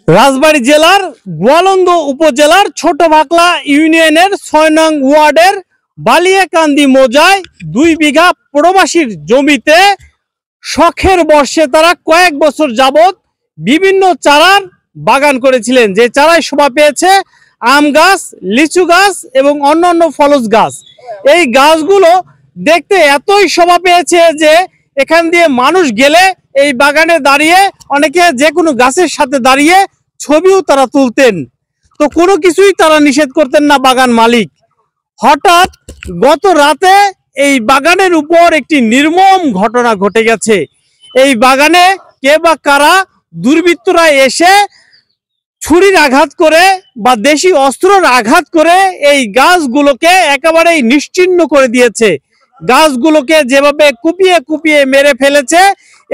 রাজবাড়ী জেলার গোয়ালন্দ উপজেলার ছোট ভাকলা ইউনিয়নের ৬ নং ওয়ার্ডের বালিয়াকান্দি মৌজায় ২ বিঘা প্রবাসীর জমিতে শখের বর্ষে তারা কয়েক বছর যাবত বিভিন্ন চারার বাগান করেছিলেন, যে চারায় শোভা পেয়েছে আম গাছ, লিচু গাছ এবং অন্যান্য ফলজ গাছ। এই গাছগুলো দেখতে এতই শোভা পেয়েছে যে এখান দিয়ে মানুষ গেলে এই বাগানে দাঁড়িয়ে অনেকে যে কোনো গাছের সাথে দাঁড়িয়ে ছবিও তারা তুলতেন। তো কোনো কিছুই তারা নিষেধ করতেন না বাগান মালিক। হঠাৎ গত রাতে এই বাগানের উপর একটি নির্মম ঘটনা ঘটে গেছে। এই বাগানে কে বা কারা দুর্বৃত্তরা এসে ছুরির আঘাত করে বা দেশি অস্ত্রের আঘাত করে এই গাছগুলোকে একেবারেই নিশ্চিহ্ন করে দিয়েছে। গাছগুলোকে যেভাবে কুপিয়ে কুপিয়ে মেরে ফেলেছে,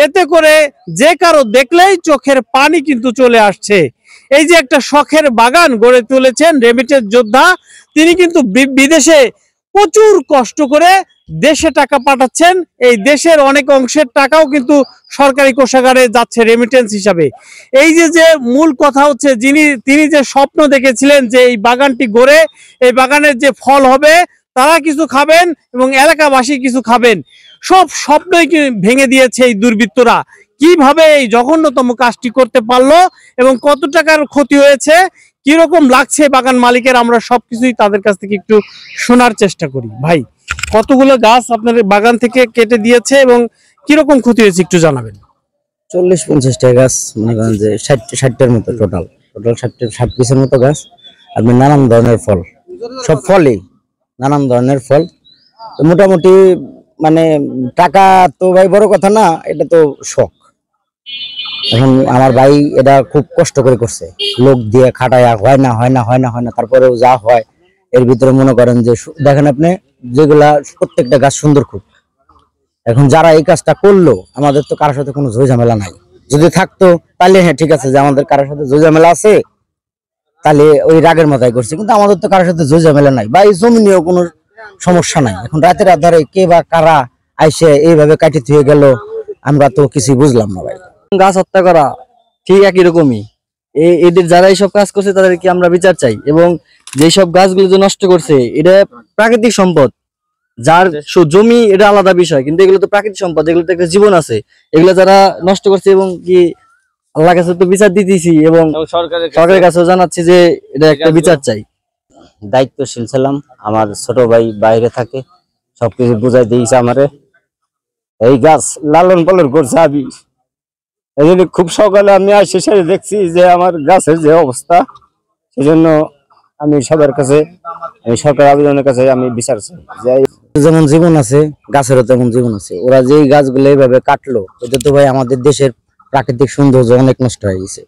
এতে করে যে কারো দেখলেই চোখের পানি কিন্তু চলে আসছে। এই যে একটা শখের বাগান গড়ে তুলেছেন রেমিটেন্স যোদ্ধা, তিনি কিন্তু বিদেশে প্রচুর কষ্ট করে দেশে টাকা পাঠাচ্ছেন। এই দেশের অনেক অংশের টাকাও কিন্তু সরকারি কোষাগারে যাচ্ছে রেমিটেন্স হিসাবে। এই যে মূল কথা হচ্ছে, তিনি যে স্বপ্ন দেখেছিলেন যে এই বাগানটি গড়ে এই বাগানের যে ফল হবে তারা কিছু খাবেন এবং এলাকাবাসী কিছু খাবেন, সব স্বপ্নই ভেঙে দিয়েছে এই দুর্বৃত্তরা। কিভাবে এই জঘন্যতম কাজটি করতে পারলো এবং কত টাকার ক্ষতি হয়েছে, কিরকম লাগছে বাগান মালিকের, আমরা সবকিছুই তাদের কাছ থেকে একটু শোনার চেষ্টা করি। ভাই, কতগুলো গাছ আপনার বাগান থেকে কেটে দিয়েছে এবং কিরকম ক্ষতি হয়েছে একটু জানাবেন। 40-50টা গাছ, মনে করেন যে 60টার মতো টোটাল 60 পিসের মতো গাছ। আপনি নানান ধরনের ফল, সব ফলই নানান ধরনের ফল। তো মোটামুটি মানে টাকা তো ভাই বড় কথা না, এটা তো শখ। এখন আমার ভাই এটা খুব কষ্ট করে করছে, লোক দিয়ে খাটায়া, হয় না, তারপরেও যা হয় এর ভিতরে মনে করেন যে দেখেন আপনি যেগুলা প্রত্যেকটা গাছ সুন্দর খুব। এখন যারা এই কাজটা করলো, আমাদের তো কারোর সাথে কোনো ঝামেলা নাই। যদি থাকতো তাহলে হ্যাঁ ঠিক আছে, যে আমাদের কারোর সাথে ঝামেলা আছে তাহলে ওই রাগের মাথায় করছে, কিন্তু আমাদের তো কারোর সাথে ঝামেলা নাই বা এই জমি নিয়েও কোনো সমস্যা নাই। এখন রাতের আধারে কে বা কারা আইসে এইভাবে কাটি থুয়ে গেল, আমরা তো কিছুই বুঝলাম না ভাই। গাছ হত্যা করা ঠিক একই রকমই। এদের যারা এইসব কাজ করছে তাদেরকে আমরা বিচার চাই, এবং যেসব গাছগুলো যে নষ্ট করছে এটা প্রাকৃতিক সম্পদ, যার জমি এটা আলাদা বিষয়, কিন্তু এগুলো তো প্রাকৃতিক সম্পদ, এগুলোতে একটা জীবন আছে। এগুলো যারা নষ্ট করছে এবং কি আল্লাহর কাছে তো বিচার দিতেছি এবং সরকারের কাছেও জানাচ্ছি যে এটা একটা বিচার চাই। দায়িত্বশীল ছিলাম, আমার ছোট ভাই বাইরে থাকে, সবকিছু বুঝাই দিয়েছে আমারে। এই গাছ লালন পালন করছে আমি, এই জন্য খুব সকালে আমি আসে সেরে দেখছি যে আমার গাছের যে অবস্থা, সেজন্য আমি সবার কাছে, সরকার আবেদনের কাছে আমি বিচার চাই। যেমন জীবন আছে গাছেরও তেমন জীবন আছে। ওরা যে গাছগুলো এইভাবে কাটলো, এটা তো ভাই আমাদের দেশের প্রাকৃতিক সৌন্দর্য অনেক নষ্ট হয়ে গেছে।